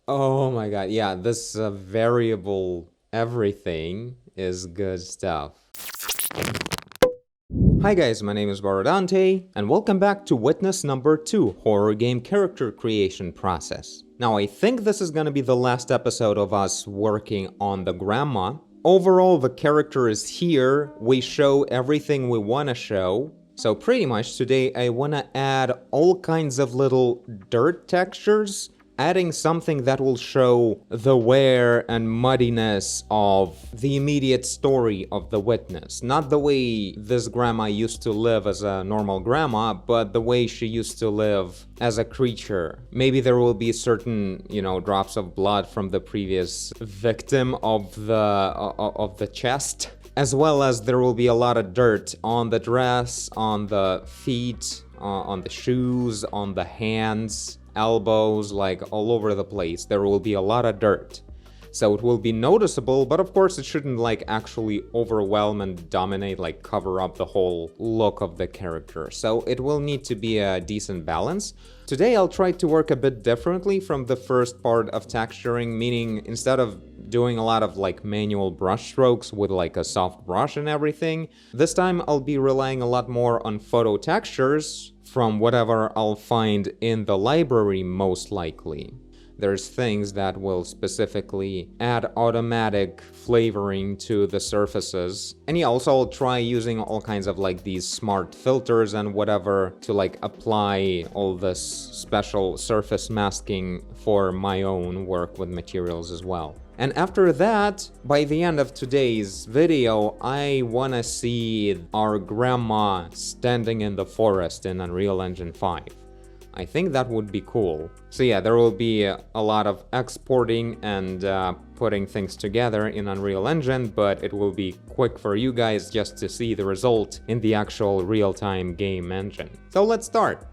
Oh my god, yeah, this variable everything is good stuff. Hi guys, my name is Barodante, and welcome back to witness number 2, horror game character creation process. Now I think this is gonna be the last episode of us working on the grandma. Overall, the character is here, we show everything we wanna show. So pretty much today I wanna add all kinds of little dirt textures, adding something that will show the wear and muddiness of the immediate story of the witness. Not the way this grandma used to live as a normal grandma, but the way she used to live as a creature. Maybe there will be certain, drops of blood from the previous victim of the chest, as well as there will be a lot of dirt on the dress, on the feet, on the shoes, on the hands, elbows, like all over the place. There will be a lot of dirt. So it will be noticeable, but of course it shouldn't actually overwhelm and dominate, cover up the whole look of the character. So it will need to be a decent balance. Today I'll try to work a bit differently from the first part of texturing, meaning instead of doing a lot of manual brush strokes with a soft brush and everything, this time I'll be relying a lot more on photo textures from whatever I'll find in the library, most likely. There's things that will specifically add automatic flavoring to the surfaces. And yeah, also I'll try using all kinds of these smart filters and whatever to apply all this special surface masking for my own work with materials as well. And after that, by the end of today's video, I wanna see our grandma standing in the forest in Unreal Engine 5. I think that would be cool. So yeah, there will be a lot of exporting and putting things together in Unreal Engine, but it will be quick for you guys just to see the result in the actual real-time game engine. So let's start.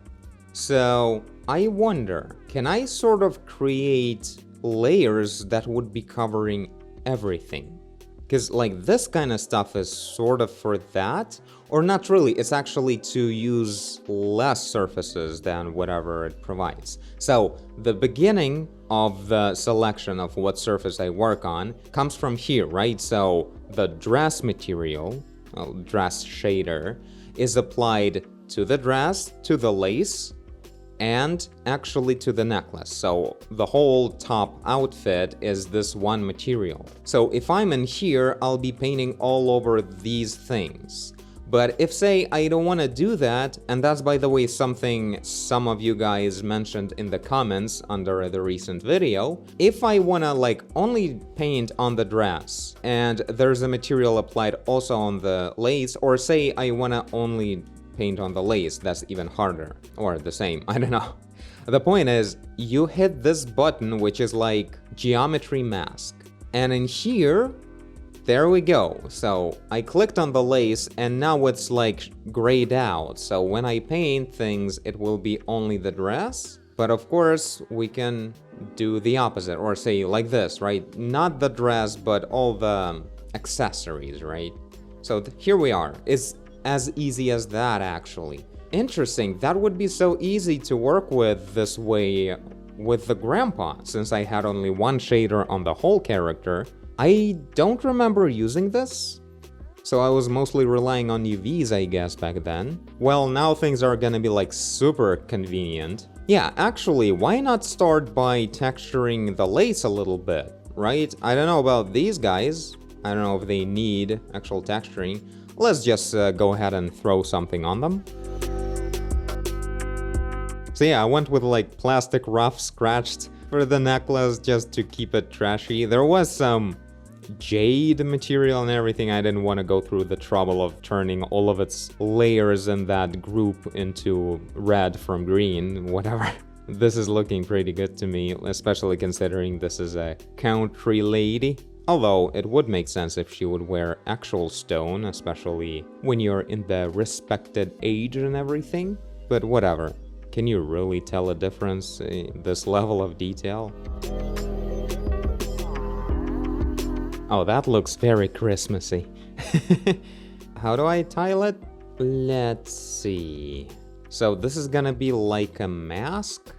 So I wonder, can I sort of create layers that would be covering everything? Because this kind of stuff is sort of for that, or not really, it's actually to use less surfaces than whatever it provides. So the beginning of the selection of what surface I work on comes from here, right? So the dress material, dress shader, is applied to the dress, to the lace, and actually to the necklace. So the whole top outfit is this one material. So if I'm in here, I'll be painting all over these things. But if, say, I don't want to do that, and that's, by the way, something some of you guys mentioned in the comments under the recent video, if I want to only paint on the dress and there's a material applied also on the lace, or say I want to only paint on the lace, that's even harder, or the same, I don't know. The point is, you hit this button, which is geometry mask, and in here, there we go. So I clicked on the lace and now it's grayed out. So when I paint things, it will be only the dress. But of course, we can do the opposite, or say like this, right? Not the dress, but all the accessories, right? So here we are. It's as easy as that, actually. Interesting, that would be so easy to work with this way with the grandpa, since I had only one shader on the whole character. I don't remember using this, so I was mostly relying on UVs, I guess, back then. Well, now things are gonna be super convenient. Yeah, actually, why not start by texturing the lace a little bit, right? I don't know about these guys. I don't know if they need actual texturing. Let's just go ahead and throw something on them. So yeah, I went with plastic rough scratched for the necklace just to keep it trashy. There was some jade material and everything. I didn't want to go through the trouble of turning all of its layers in that group into red from green, whatever. This is looking pretty good to me, especially considering this is a country lady. Although it would make sense if she would wear actual stone, especially when you're in the respected age and everything. But whatever. Can you really tell a difference in this level of detail? Oh, that looks very Christmassy. How do I tile it? Let's see. So this is gonna be like a mask?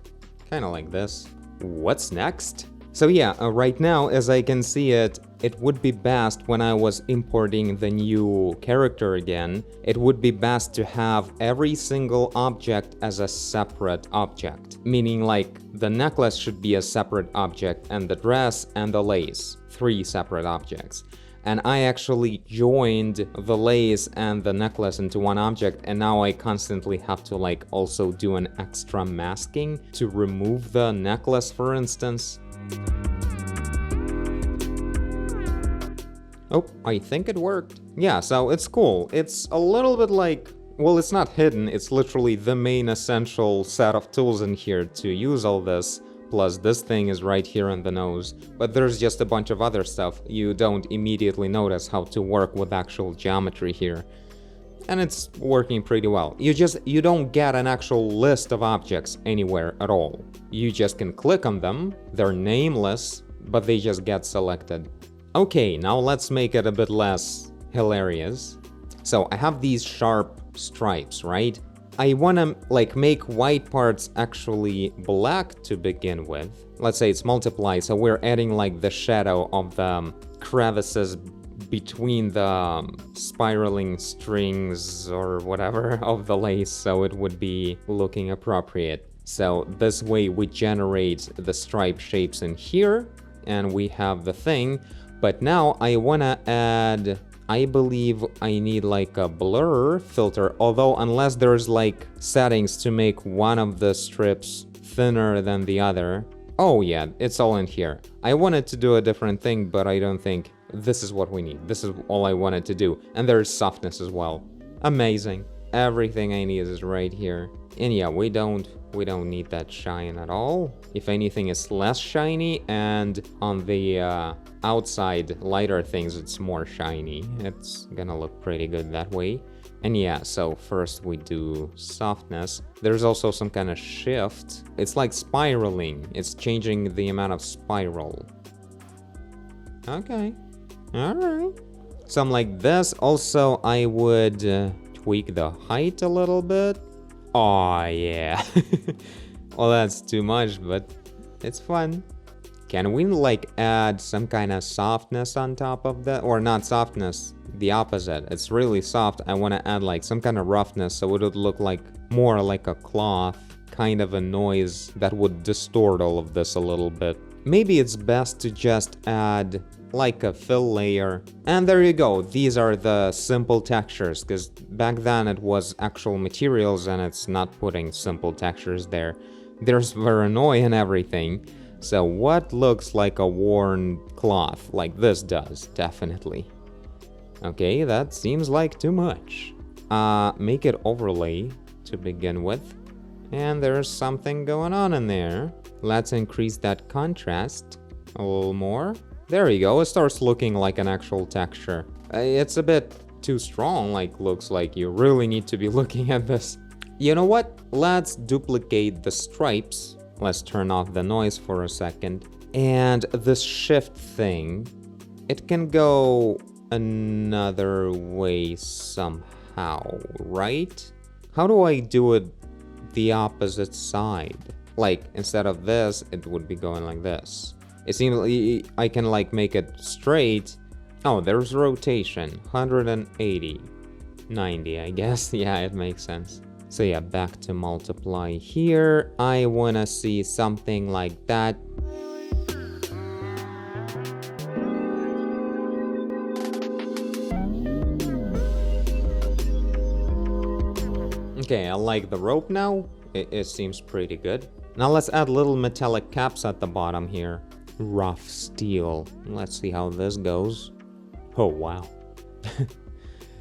Kinda like this. What's next? So yeah, right now, as I can see it, it would be best when I was importing the new character again, it would be best to have every single object as a separate object. Meaning like the necklace should be a separate object and the dress and the lace, 3 separate objects. And I actually joined the lace and the necklace into one object, and now I constantly have to like also do an extra masking to remove the necklace, for instance. Oh, I think it worked. Yeah, so it's cool. It's a little bit like, well, it's not hidden, it's literally the main essential set of tools in here to use all this. Plus this thing is right here in the nose, but there's just a bunch of other stuff. You don't immediately notice how to work with actual geometry here. And it's working pretty well. You don't get an actual list of objects anywhere at all. You just can click on them, they're nameless, but they just get selected. Okay, now let's make it a bit less hilarious. So I have these sharp stripes, right? I wanna like make white parts actually black to begin with. Let's say it's multiply, so we're adding like the shadow of the crevices between the spiraling strings or whatever of the lace, so it would be looking appropriate. So this way we generate the stripe shapes in here, and we have the thing. But now I wanna add, I believe I need like a blur filter, although unless there's like settings to make one of the strips thinner than the other. Oh yeah, it's all in here. I wanted to do a different thing, but I don't think this is what we need. This is all I wanted to do. And there's softness as well. Amazing. Everything I need is right here. And yeah, we don't need that shine at all. If anything, it's less shiny, and on the outside lighter things, it's more shiny. It's gonna look pretty good that way. And yeah, so first we do softness. There's also some kind of shift. It's like spiraling. It's changing the amount of spiral. Okay. All right. Some like this. Also, I would tweak the height a little bit. Oh yeah. Well, that's too much, but it's fun. Can we like add some kind of softness on top of that? Or not softness, the opposite. It's really soft. I want to add like some kind of roughness so it would look like more like a cloth, kind of a noise that would distort all of this a little bit. Maybe it's best to just add like a fill layer. And there you go. These are the simple textures, because back then it was actual materials and it's not putting simple textures there. There's Voronoi and everything. So what looks like a worn cloth, like this does, definitely. Okay, that seems like too much. Make it overlay to begin with. And there's something going on in there. Let's increase that contrast a little more. There you go, it starts looking like an actual texture. It's a bit too strong, like looks like you really need to be looking at this. You know what? Let's duplicate the stripes. Let's turn off the noise for a second. And this shift thing, it can go another way somehow, right? How do I do it the opposite side? Like, instead of this, it would be going like this. It seems I can like make it straight. Oh, there's rotation, 180, 90, I guess. Yeah, it makes sense. So yeah, back to multiply here. I wanna see something like that. Okay, I like the rope now. It seems pretty good. Now let's add little metallic caps at the bottom here. Rough steel. Let's see how this goes. Oh, wow.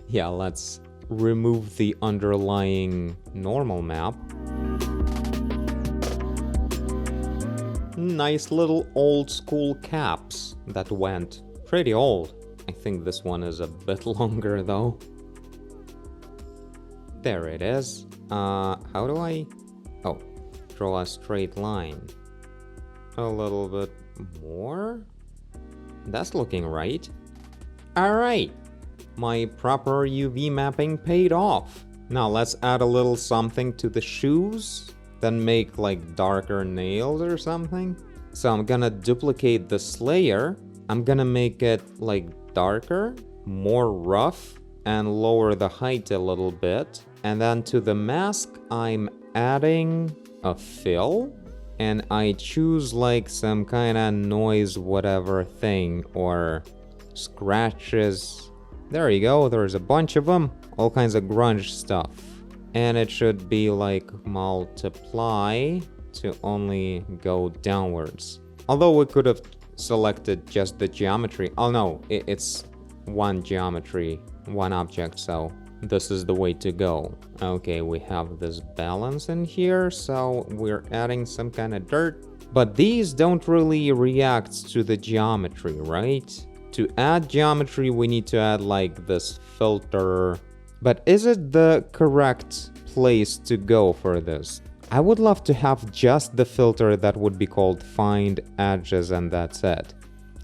Yeah, let's remove the underlying normal map. Nice little old school caps that went pretty old. I think this one is a bit longer though. There it is. How do I... Oh, draw a straight line. A little bit more? That's looking right. Alright, my proper UV mapping paid off. Now let's add a little something to the shoes, then make like darker nails or something. So I'm gonna duplicate this layer. I'm gonna make it like darker, more rough, and lower the height a little bit. And then to the mask, I'm adding a fill. And I choose like some kind of noise whatever thing or scratches. There you go, there's a bunch of them. All kinds of grunge stuff. And it should be like multiply to only go downwards. Although we could have selected just the geometry. Oh no, it's one geometry, one object, so this is the way to go. Okay, we have this balance in here, so we're adding some kind of dirt. But these don't really react to the geometry, right? To add geometry, we need to add like this filter. But is it the correct place to go for this? I would love to have just the filter that would be called find edges and that's it.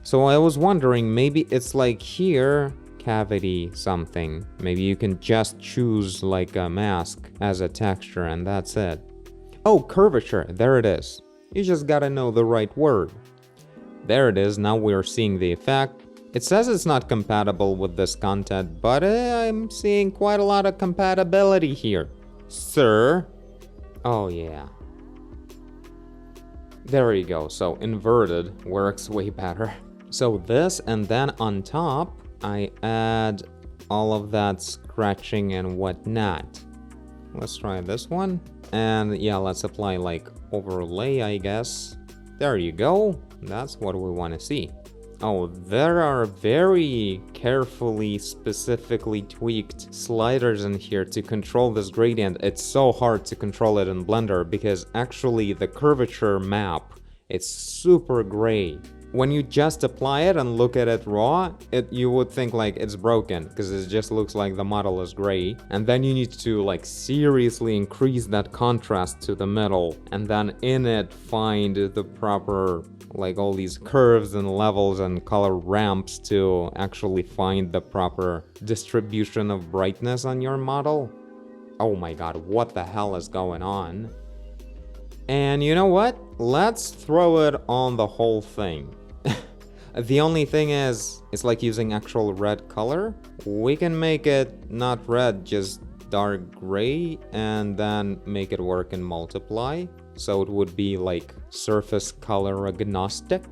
So I was wondering, maybe it's like here, cavity something. Maybe you can just choose like a mask as a texture and that's it. Oh, curvature, there it is. You just gotta know the right word. There it is, now we're seeing the effect. It says it's not compatible with this content, but I'm seeing quite a lot of compatibility here. Sir. Oh yeah. There you go, so inverted works way better. So this, and then on top, I add all of that scratching and whatnot. Let's try this one. And yeah, let's apply like overlay, I guess. There you go. That's what we want to see. Oh, there are very carefully, specifically tweaked sliders in here to control this gradient. It's so hard to control it in Blender because actually the curvature map, it's super gray. When you just apply it and look at it raw, you would think like it's broken because it just looks like the model is gray. And then you need to like seriously increase that contrast to the middle and then in it find the proper like all these curves and levels and color ramps to actually find the proper distribution of brightness on your model. Oh my god, what the hell is going on? And you know what? Let's throw it on the whole thing. The only thing is, it's like using actual red color. We can make it not red, just dark gray, and then make it work in multiply. So it would be like surface color agnostic.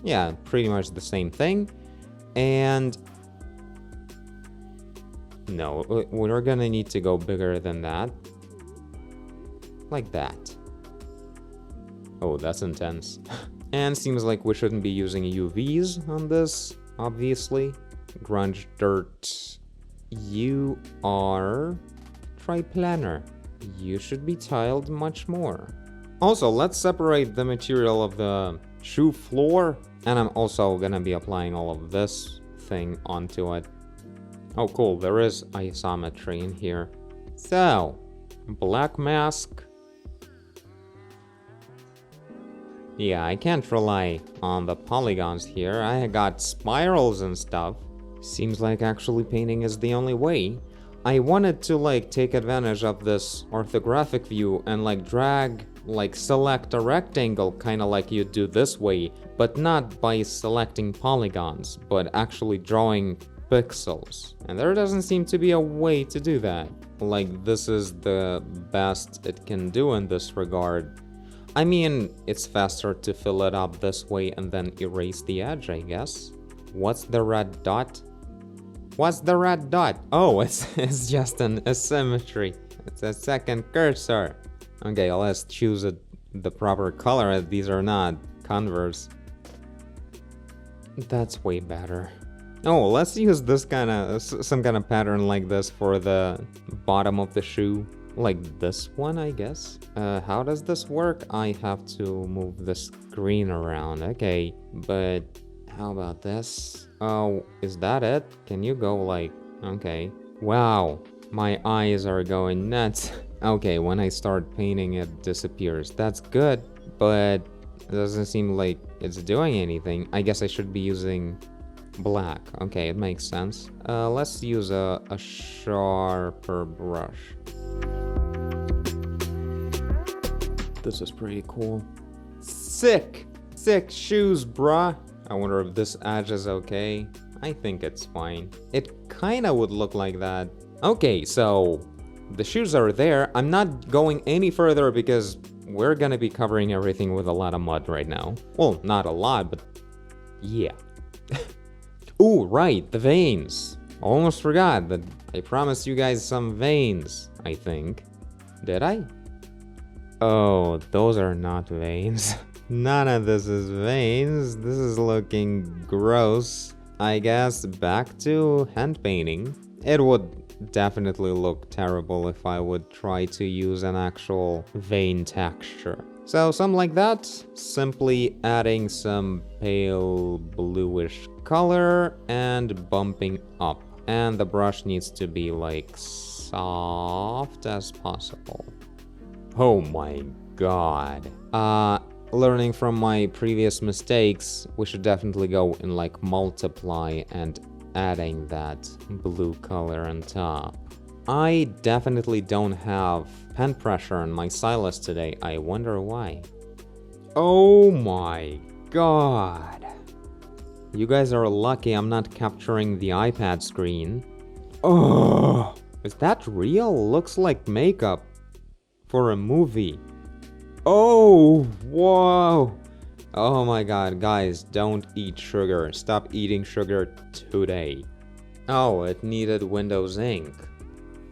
Yeah, pretty much the same thing. And no, we're gonna need to go bigger than that. Like that. Oh, that's intense. And seems like we shouldn't be using UVs on this, obviously. Grunge dirt. You are triplanar. You should be tiled much more. Also, let's separate the material of the shoe floor. And I'm also gonna be applying all of this thing onto it. Oh cool, there is isometry in here. So, black mask. Yeah, I can't rely on the polygons here. I got spirals and stuff. Seems like actually painting is the only way. I wanted to like take advantage of this orthographic view and like drag, like select a rectangle kind of like you do this way, but not by selecting polygons, but actually drawing pixels. And there doesn't seem to be a way to do that. Like this is the best it can do in this regard. I mean, it's faster to fill it up this way and then erase the edge, I guess. What's the red dot? What's the red dot? Oh, it's just an asymmetry. It's a second cursor. Okay, let's choose the proper color. These are not converse. That's way better. Oh, let's use this kind of, some kind of pattern like this for the bottom of the shoe. Like this one, I guess. How does this work? I have to move the screen around. Okay, but how about this? Oh, is that it? Can you go like... Okay. Wow, my eyes are going nuts. Okay, when I start painting, it disappears. That's good, but it doesn't seem like it's doing anything. I guess I should be using black. Okay, it makes sense. Let's use a sharper brush. This is pretty cool. Sick! sick shoes, bruh. I wonder if this edge is okay. I think it's fine. It kinda would look like that. Okay, so the shoes are there. I'm not going any further because we're gonna be covering everything with a lot of mud right now. Well, not a lot, but yeah. Ooh, right, the veins. Almost forgot that I promised you guys some veins, I think. Did I? Oh, those are not veins. None of this is veins. This is looking gross. I guess back to hand painting. It would definitely look terrible if I would try to use an actual vein texture. So something like that, simply adding some pale bluish color and bumping up. And the brush needs to be like soft as possible. Oh my god. Learning from my previous mistakes, we should definitely go in like multiply and adding that blue color on top. I definitely don't have pen pressure on my stylus today. I wonder why. Oh my god. You guys are lucky I'm not capturing the iPad screen. Oh, is that real? Looks like makeup for a movie. Oh, whoa. Oh my god, guys, don't eat sugar. Stop eating sugar today. Oh, it needed Windows ink.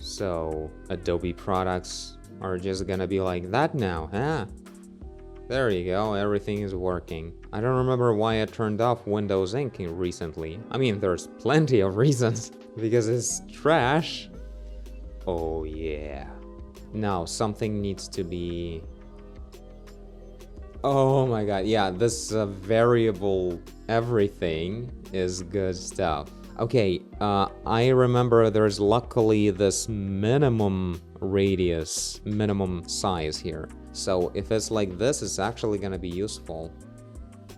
So, Adobe products are just gonna be like that now, huh? There you go, everything is working. I don't remember why I turned off Windows ink recently. I mean, there's plenty of reasons. Because it's trash. Oh yeah. Now, something needs to be... Oh my god, yeah, this variable everything is good stuff. Okay, I remember there's luckily this minimum radius, minimum size here. So if it's like this, it's actually gonna be useful.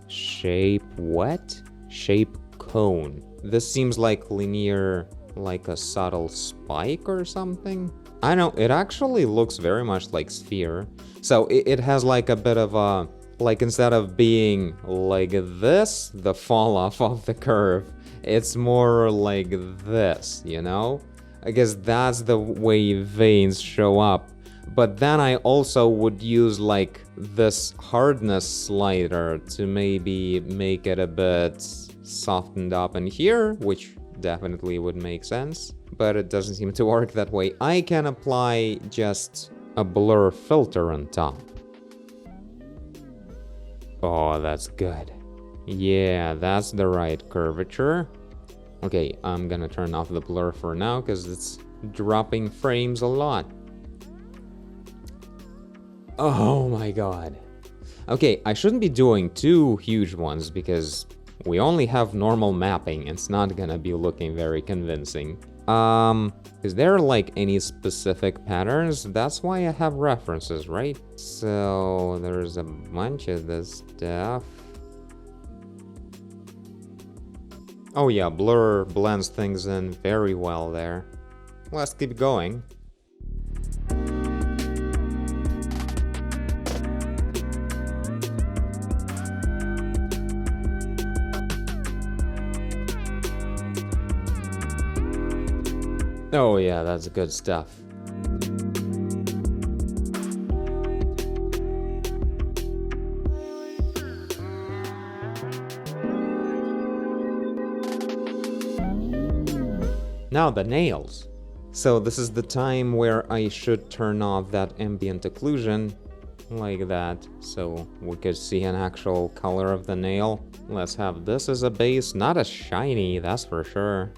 Shape what? Shape cone. This seems like linear, like a subtle spike or something. I know, it actually looks very much like sphere. So it has like a bit of a, like instead of being like this, the fall off of the curve, it's more like this, you know? I guess that's the way veins show up. But then I also would use like this hardness slider to maybe make it a bit softened up in here, which definitely would make sense. But it doesn't seem to work that way. I can apply just a blur filter on top. Oh, that's good. Yeah, that's the right curvature. Okay, I'm gonna turn off the blur for now because it's dropping frames a lot. Oh my god. Okay, I shouldn't be doing two huge ones because we only have normal mapping. It's not gonna be looking very convincing. Is there like any specific patterns? That's why I have references, right? So there's a bunch of this stuff. Oh yeah, blur blends things in very well there. Let's keep going. Oh yeah, that's good stuff. Now the nails. So this is the time where I should turn off that ambient occlusion, like that, so we could see an actual color of the nail. Let's have this as a base, not as shiny, that's for sure.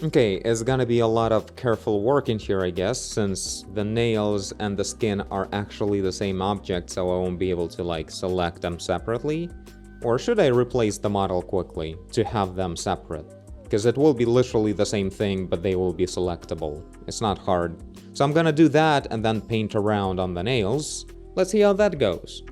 Okay, it's gonna be a lot of careful work in here, I guess, since the nails and the skin are actually the same object, so I won't be able to, like, select them separately. Or should I replace the model quickly to have them separate? Because it will be literally the same thing, but they will be selectable. It's not hard. So I'm gonna do that and then paint around on the nails. Let's see how that goes.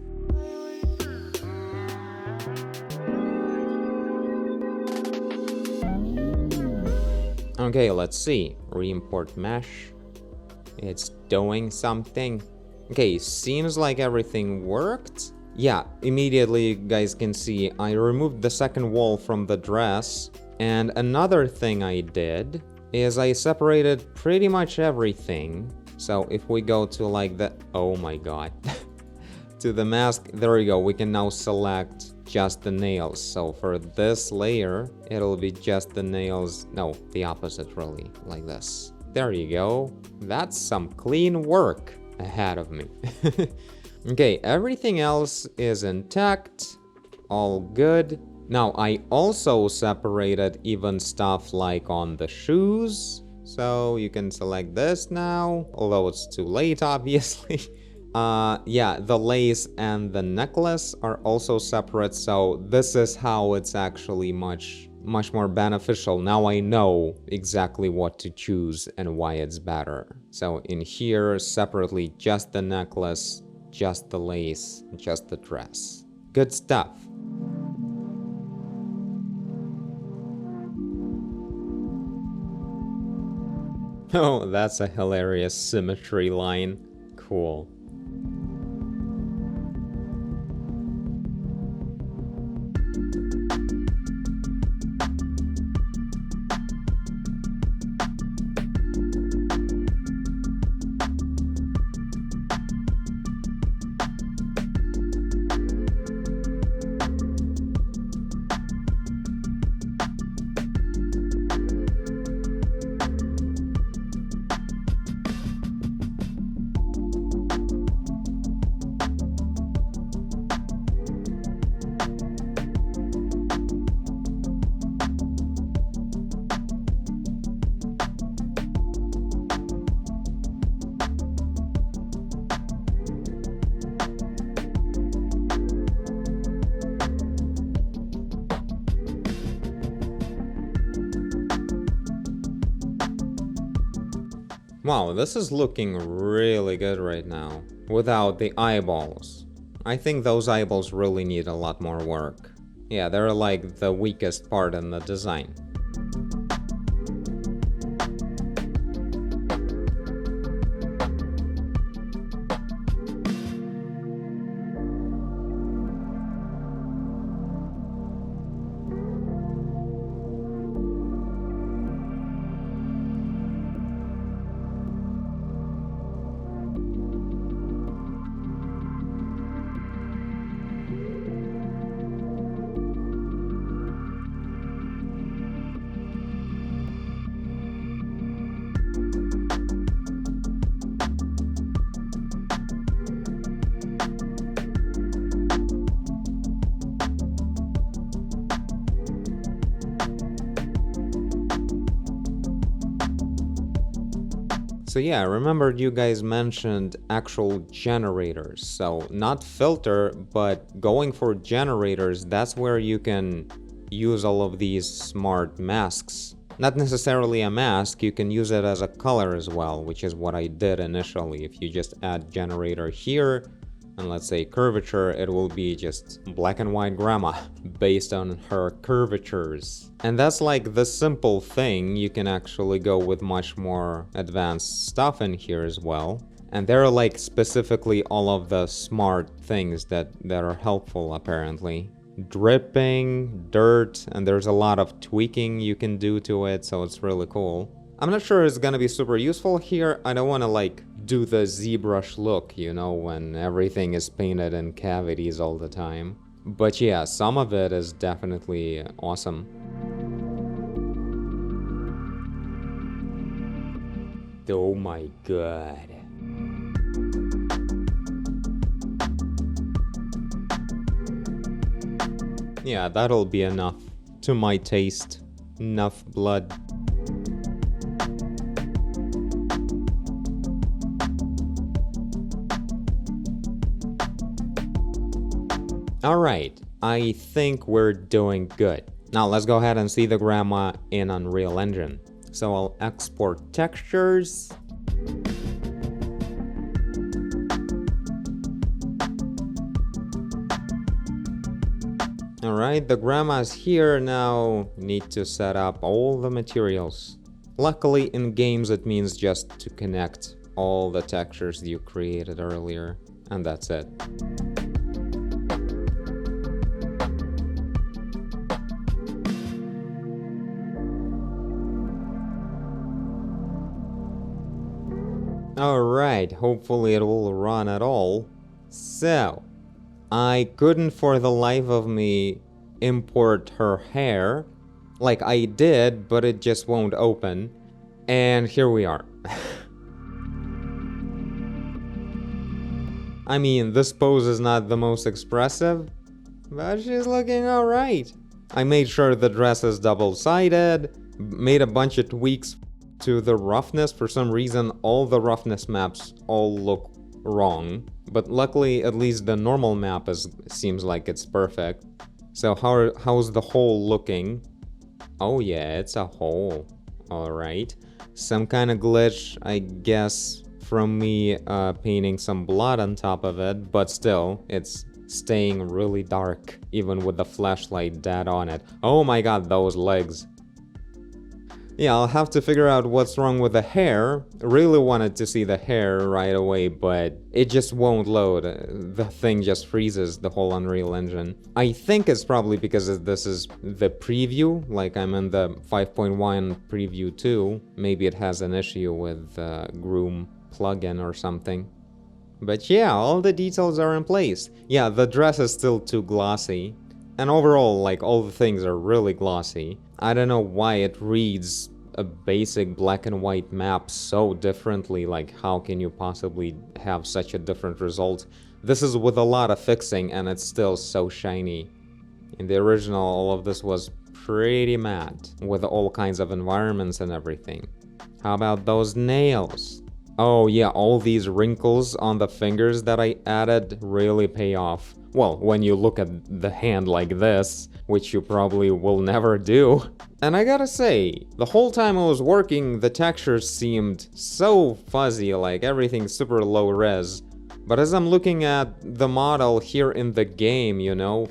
Okay, let's see. Re-import mesh. It's doing something. Okay, seems like everything worked. yeah, immediately you guys can see I removed the second wall from the dress. And another thing I did is I separated pretty much everything. So if we go to like the, oh my god, to the mask, there we go, we can now select just the nails. So for this layer, it'll be just the nails, no, the opposite really, like this. There you go, that's some clean work ahead of me. Okay, everything else is intact, all good. Now I also separated even stuff like on the shoes. So you can select this now, although it's too late, obviously. Yeah, the lace and the necklace are also separate, so this is how it's actually much more beneficial. Now I know exactly what to choose and why it's better. So in here, separately, just the necklace, just the lace, just the dress. Good stuff. Oh, that's a hilarious symmetry line. Cool. Wow, this is looking really good right now, without the eyeballs. I think those eyeballs really need a lot more work. Yeah, they're like the weakest part in the design. So yeah, I remembered you guys mentioned actual generators. So not filter, but going for generators, that's where you can use all of these smart masks. Not necessarily a mask, you can use it as a color as well, which is what I did initially. If you just add generator here, and let's say curvature, it will be just black and white grandma based on her curvatures. And that's like the simple thing. You can actually go with much more advanced stuff in here as well. And there are like specifically all of the smart things that are helpful apparently. Dripping, dirt, and there's a lot of tweaking you can do to it, so it's really cool. I'm not sure it's gonna be super useful here. I don't wanna like do the ZBrush look, you know, when everything is painted in cavities all the time. But yeah, some of it is definitely awesome. Oh my god. Yeah, that'll be enough to my taste. Enough blood. Alright, I think we're doing good. Now let's go ahead and see the grandma in Unreal Engine. So I'll export textures. Alright, the grandma's here now. Need to set up all the materials. Luckily in games it means just to connect all the textures you created earlier. And that's it. Alright, hopefully it will run at all. So, I couldn't for the life of me import her hair. Like I did, but it just won't open. And here we are. I mean, this pose is not the most expressive, but she's looking alright. I made sure the dress is double-sided, made a bunch of tweaks to the roughness. For some reason, all the roughness maps all look wrong. But luckily, at least the normal map seems like it's perfect. So how's the hole looking? Oh yeah, it's a hole. Alright. Some kind of glitch, I guess, from me painting some blood on top of it. But still, it's staying really dark, even with the flashlight dead on it. Oh my god, those legs. Yeah, I'll have to figure out what's wrong with the hair. Really wanted to see the hair right away, but it just won't load. The thing just freezes, the whole Unreal Engine. I think it's probably because this is the preview, like I'm in the 5.1 preview 2. Maybe it has an issue with the Groom plugin or something. But yeah, all the details are in place. Yeah, the dress is still too glossy. And overall, like, all the things are really glossy. I don't know why it reads a basic black and white map so differently. Like, how can you possibly have such a different result? This is with a lot of fixing, and it's still so shiny. In the original, all of this was pretty matte, with all kinds of environments and everything. How about those nails? Oh yeah, all these wrinkles on the fingers that I added really pay off. Well, when you look at the hand like this, which you probably will never do. And I gotta say, the whole time I was working, the textures seemed so fuzzy, like everything super low res. But as I'm looking at the model here in the game, you know,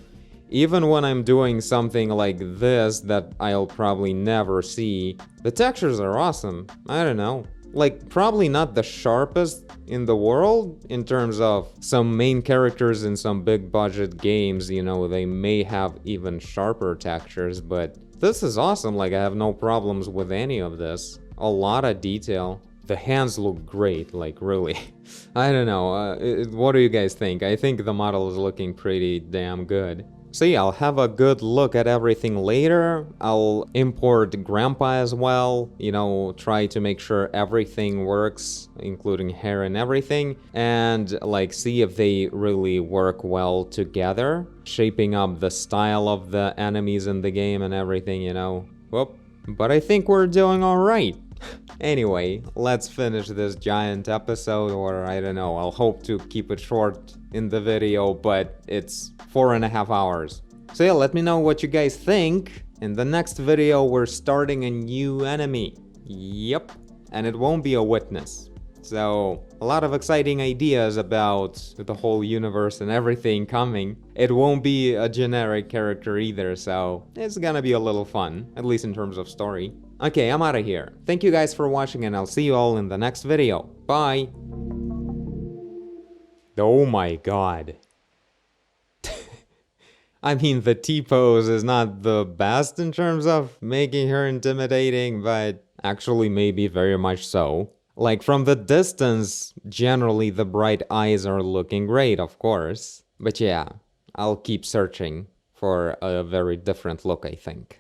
even when I'm doing something like this that I'll probably never see, the textures are awesome. I don't know. Like, probably not the sharpest in the world in terms of some main characters in some big budget games, you know, they may have even sharper textures, but this is awesome. Like, I have no problems with any of this. A lot of detail. The hands look great, like, really. I don't know, what do you guys think? I think the model is looking pretty damn good. So yeah, I'll have a good look at everything later. I'll import Grandpa as well, you know, try to make sure everything works, including hair and everything, and like see if they really work well together, shaping up the style of the enemies in the game and everything, you know. Whoop. But I think we're doing alright. Anyway, let's finish this giant episode, or I don't know, I'll hope to keep it short in the video, but it's 4.5 hours. So yeah, let me know what you guys think. In the next video, we're starting a new enemy. Yep, and it won't be a witness. So, a lot of exciting ideas about the whole universe and everything coming. It won't be a generic character either, so it's gonna be a little fun, at least in terms of story. Okay, I'm out of here. Thank you guys for watching, and I'll see you all in the next video. Bye! Oh my god. I mean, the T-pose is not the best in terms of making her intimidating, but actually maybe very much so. Like, from the distance, generally the bright eyes are looking great, of course. But yeah, I'll keep searching for a very different look, I think.